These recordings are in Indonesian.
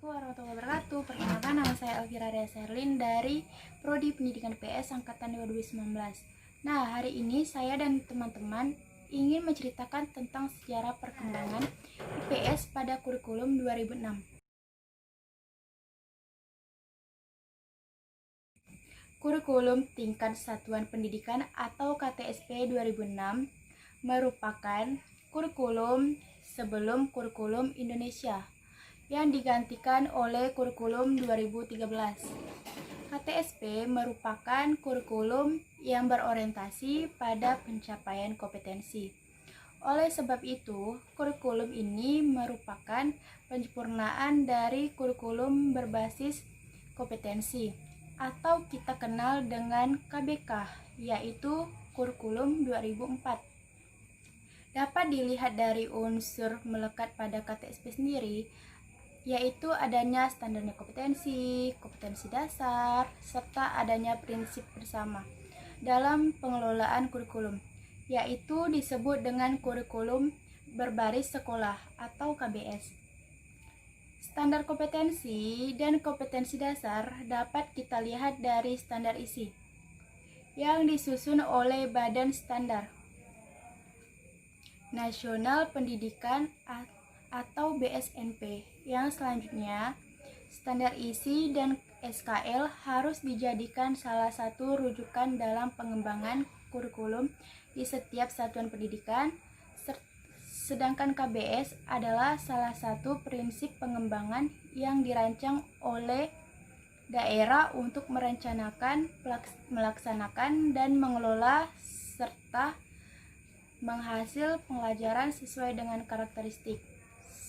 warahmatullahi wabarakatuh. Perkenalkan, nama saya Elvira Serlin dari Prodi Pendidikan IPS Angkatan 2019. Nah, hari ini saya dan teman-teman ingin menceritakan tentang sejarah perkembangan IPS pada kurikulum 2006. Kurikulum Tingkat Satuan Pendidikan atau KTSP 2006 merupakan kurikulum sebelum kurikulum Indonesia yang digantikan oleh kurikulum 2013. KTSP merupakan kurikulum yang berorientasi pada pencapaian kompetensi. Oleh sebab itu, kurikulum ini merupakan penyempurnaan dari kurikulum berbasis kompetensi atau kita kenal dengan KBK, yaitu kurikulum 2004. Dapat dilihat dari unsur melekat pada KTSP sendiri, yaitu adanya standarnya kompetensi dasar, serta adanya prinsip bersama dalam pengelolaan kurikulum, yaitu disebut dengan kurikulum berbaris sekolah atau KBS. Standar kompetensi dan kompetensi dasar dapat kita lihat dari standar isi yang disusun oleh Badan Standar Nasional Pendidikan atau BSNP. Yang selanjutnya, standar isi dan SKL harus dijadikan salah satu rujukan dalam pengembangan kurikulum di setiap satuan pendidikan, sedangkan KBS adalah salah satu prinsip pengembangan yang dirancang oleh daerah untuk merencanakan, melaksanakan, dan mengelola serta menghasil pelajaran sesuai dengan karakteristik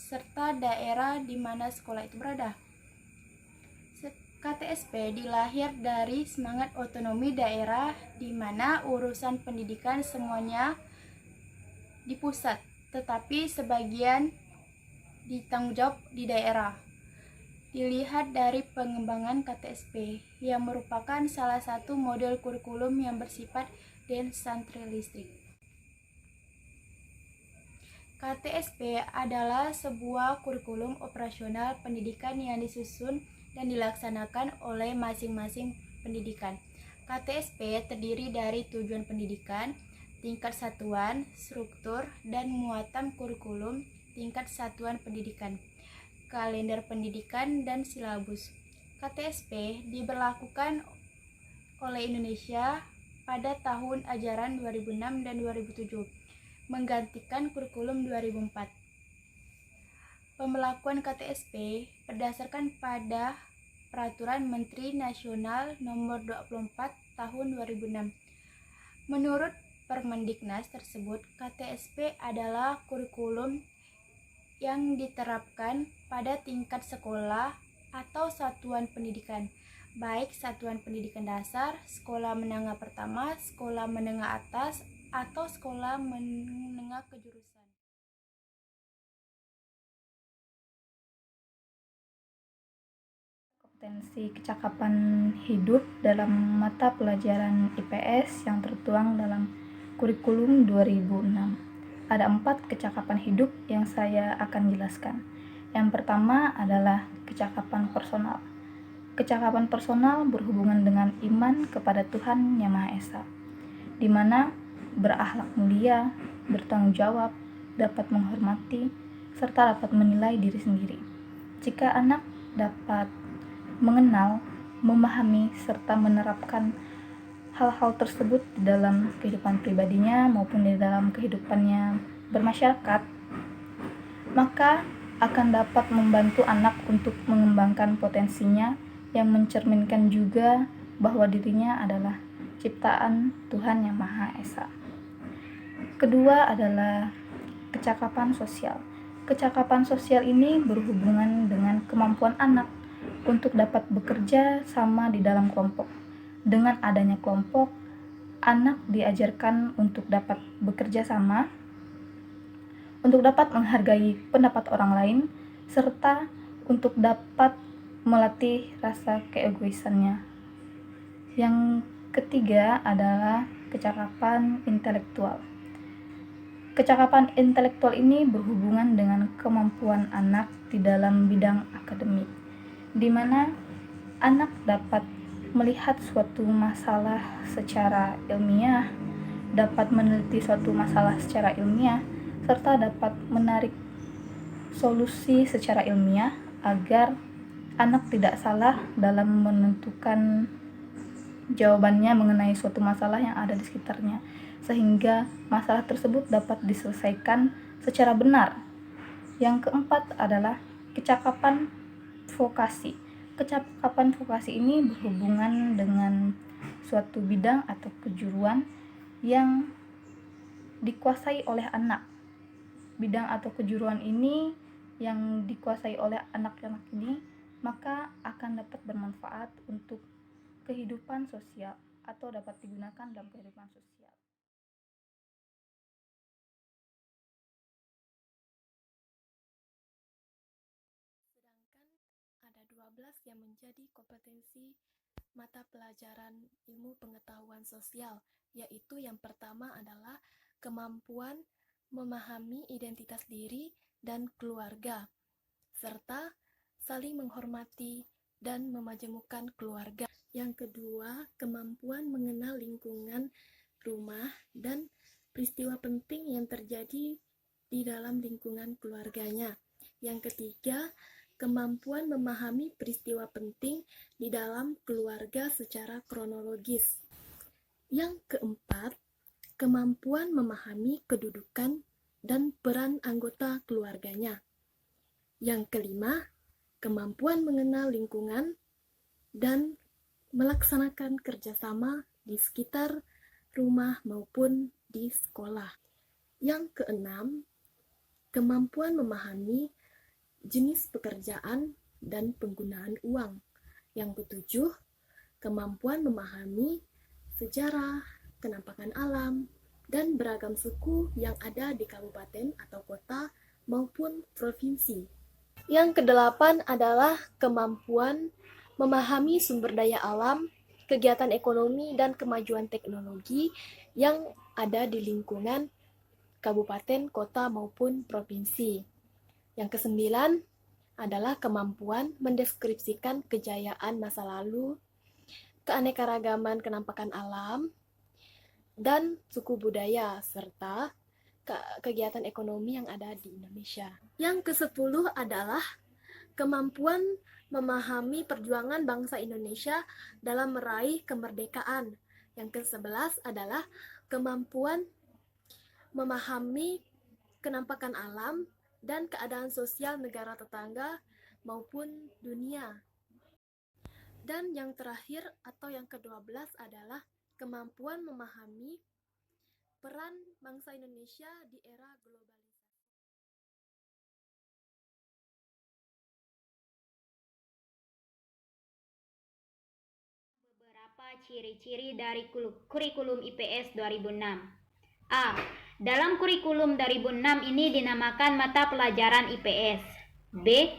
serta daerah di mana sekolah itu berada. KTSP dilahir dari semangat otonomi daerah di mana urusan pendidikan semuanya di pusat, tetapi sebagian ditanggung jawab di daerah. Dilihat dari pengembangan KTSP yang merupakan salah satu model kurikulum yang bersifat desentralistik. KTSP adalah sebuah kurikulum operasional pendidikan yang disusun dan dilaksanakan oleh masing-masing pendidikan. KTSP terdiri dari tujuan pendidikan, tingkat satuan, struktur, dan muatan kurikulum tingkat satuan pendidikan, kalender pendidikan, dan silabus. KTSP diberlakukan oleh Indonesia pada tahun ajaran 2006 dan 2007, menggantikan kurikulum 2004. Pemberlakuan KTSP berdasarkan pada Peraturan Menteri Nasional Nomor 24 Tahun 2006. Menurut Permendiknas tersebut, KTSP adalah kurikulum yang diterapkan pada tingkat sekolah atau satuan pendidikan, baik satuan pendidikan dasar, sekolah menengah pertama, sekolah menengah atas, atau sekolah menengah kejurusan. Kompetensi kecakapan hidup dalam mata pelajaran IPS yang tertuang dalam kurikulum 2006. Ada 4 kecakapan hidup yang saya akan jelaskan. Yang pertama adalah kecakapan personal. Kecakapan personal berhubungan dengan iman kepada Tuhan Yang Maha Esa, di mana berakhlak mulia, bertanggung jawab, dapat menghormati, serta dapat menilai diri sendiri. Jika anak dapat mengenal, memahami, serta menerapkan hal-hal tersebut di dalam kehidupan pribadinya maupun di dalam kehidupannya bermasyarakat, maka akan dapat membantu anak untuk mengembangkan potensinya yang mencerminkan juga bahwa dirinya adalah ciptaan Tuhan Yang Maha Esa. Kedua adalah kecakapan sosial. Kecakapan sosial ini berhubungan dengan kemampuan anak untuk dapat bekerja sama di dalam kelompok. Dengan adanya kelompok, anak diajarkan untuk dapat bekerja sama, untuk dapat menghargai pendapat orang lain, serta untuk dapat melatih rasa keegoisannya. Yang ketiga adalah kecakapan intelektual. Kecakapan intelektual ini berhubungan dengan kemampuan anak di dalam bidang akademik. di mana anak dapat melihat suatu masalah secara ilmiah, dapat meneliti suatu masalah secara ilmiah, serta dapat menarik solusi secara ilmiah agar anak tidak salah dalam menentukan jawabannya mengenai suatu masalah yang ada di sekitarnya, sehingga masalah tersebut dapat diselesaikan secara benar. Yang keempat adalah kecakapan vokasi. Kecakapan vokasi ini berhubungan dengan suatu bidang atau kejuruan yang dikuasai oleh anak. Bidang atau kejuruan ini yang dikuasai oleh anak-anak ini maka akan dapat bermanfaat untuk kehidupan sosial atau dapat digunakan dalam kehidupan sosial. Sedangkan ada 12 yang menjadi kompetensi mata pelajaran ilmu pengetahuan sosial, yaitu yang pertama adalah kemampuan memahami identitas diri dan keluarga, serta saling menghormati dan memajemukkan keluarga. Yang kedua, kemampuan mengenal lingkungan rumah dan peristiwa penting yang terjadi di dalam lingkungan keluarganya. Yang ketiga, kemampuan memahami peristiwa penting di dalam keluarga secara kronologis. Yang keempat, kemampuan memahami kedudukan dan peran anggota keluarganya. Yang kelima, kemampuan mengenal lingkungan dan melaksanakan kerjasama di sekitar rumah maupun di sekolah. Yang keenam, kemampuan memahami jenis pekerjaan dan penggunaan uang. Yang ketujuh, kemampuan memahami sejarah, kenampakan alam, dan beragam suku yang ada di kabupaten atau kota maupun provinsi. Yang kedelapan adalah kemampuan memahami sumber daya alam, kegiatan ekonomi, dan kemajuan teknologi yang ada di lingkungan kabupaten, kota, maupun provinsi. Yang kesembilan adalah kemampuan mendeskripsikan kejayaan masa lalu, keanekaragaman kenampakan alam, dan suku budaya, serta kegiatan ekonomi yang ada di Indonesia. Yang ke-10 adalah kemampuan memahami perjuangan bangsa Indonesia dalam meraih kemerdekaan. Yang ke-11 adalah kemampuan memahami kenampakan alam dan keadaan sosial negara tetangga maupun dunia. Dan yang terakhir atau yang ke-12 adalah kemampuan memahami peran bangsa Indonesia di era globalisasi. Beberapa ciri-ciri dari kurikulum IPS 2006. A. Dalam kurikulum 2006 ini dinamakan mata pelajaran IPS. B.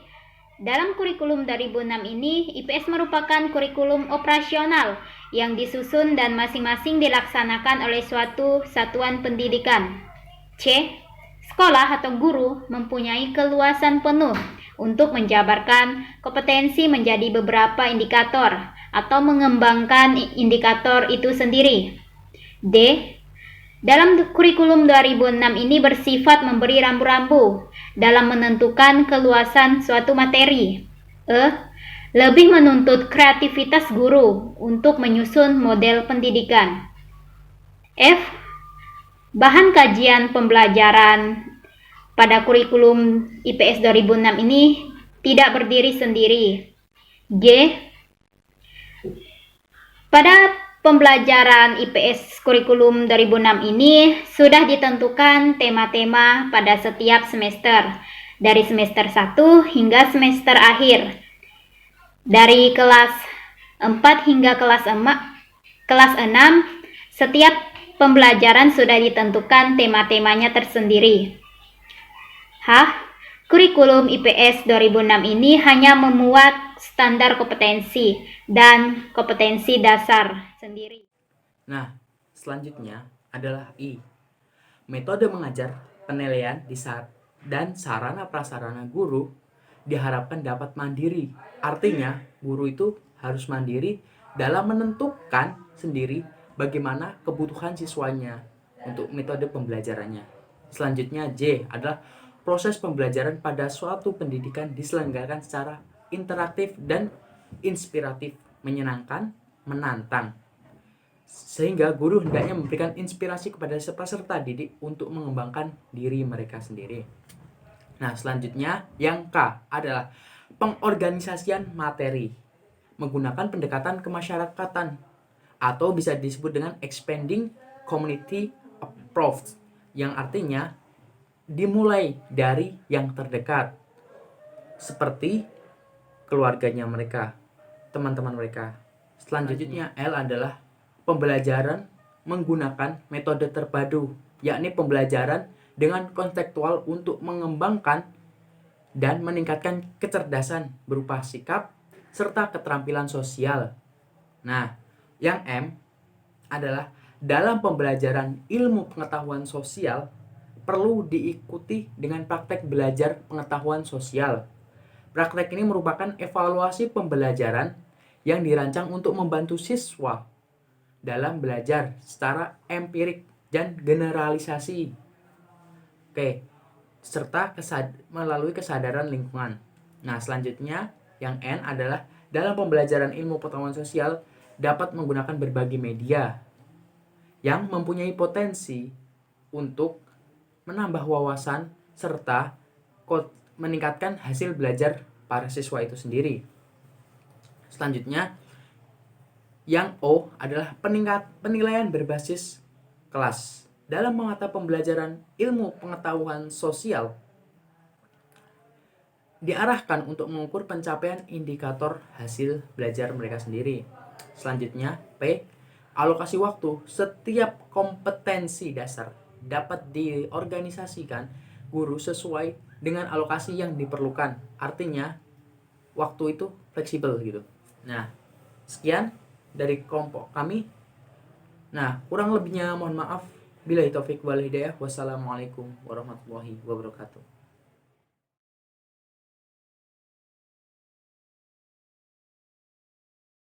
Dalam kurikulum 2006 ini, IPS merupakan kurikulum operasional yang disusun dan masing-masing dilaksanakan oleh suatu satuan pendidikan. C. Sekolah atau guru mempunyai keluasan penuh untuk menjabarkan kompetensi menjadi beberapa indikator atau mengembangkan indikator itu sendiri. D. Dalam kurikulum 2006 ini bersifat memberi rambu-rambu dalam menentukan keluasan suatu materi. E. Lebih menuntut kreativitas guru untuk menyusun model pendidikan. F. Bahan kajian pembelajaran pada kurikulum IPS 2006 ini tidak berdiri sendiri. G. Pada pembelajaran IPS kurikulum 2006 ini sudah ditentukan tema-tema pada setiap semester, dari semester 1 hingga semester akhir. Dari kelas 4 hingga kelas 6, setiap pembelajaran sudah ditentukan tema-temanya tersendiri. H. Kurikulum IPS 2006 ini hanya memuat standar kompetensi dan kompetensi dasar sendiri. Nah, selanjutnya adalah I. Metode mengajar, penilaian, dan sarana prasarana guru diharapkan dapat mandiri. Artinya, guru itu harus mandiri dalam menentukan sendiri bagaimana kebutuhan siswanya untuk metode pembelajarannya. Selanjutnya, J adalah proses pembelajaran pada suatu pendidikan diselenggarakan secara interaktif dan inspiratif, menyenangkan, menantang. Sehingga guru hendaknya memberikan inspirasi kepada peserta didik untuk mengembangkan diri mereka sendiri. Nah, selanjutnya yang K adalah pengorganisasian materi menggunakan pendekatan kemasyarakatan atau bisa disebut dengan expanding community approach, yang artinya dimulai dari yang terdekat seperti keluarganya mereka, teman-teman mereka. Selanjutnya L adalah pembelajaran menggunakan metode terpadu, yakni pembelajaran dengan konseptual untuk mengembangkan dan meningkatkan kecerdasan berupa sikap serta keterampilan sosial. Nah, yang M adalah dalam pembelajaran ilmu pengetahuan sosial perlu diikuti dengan praktek belajar pengetahuan sosial. Praktek ini merupakan evaluasi pembelajaran yang dirancang untuk membantu siswa dalam belajar secara empirik dan generalisasi. Serta melalui kesadaran lingkungan. Nah, selanjutnya yang N adalah dalam pembelajaran ilmu pengetahuan sosial dapat menggunakan berbagai media yang mempunyai potensi untuk menambah wawasan serta meningkatkan hasil belajar para siswa itu sendiri. Selanjutnya yang O adalah penilaian berbasis kelas. Dalam mata pembelajaran ilmu pengetahuan sosial diarahkan untuk mengukur pencapaian indikator hasil belajar mereka sendiri. Selanjutnya P, alokasi waktu. Setiap kompetensi dasar dapat diorganisasikan guru sesuai dengan alokasi yang diperlukan. Artinya waktu itu fleksibel gitu. Nah, sekian dari kelompok kami. Nah, kurang lebihnya mohon maaf. Billahi taufik wal hidayah. Wassalamualaikum warahmatullahi wabarakatuh.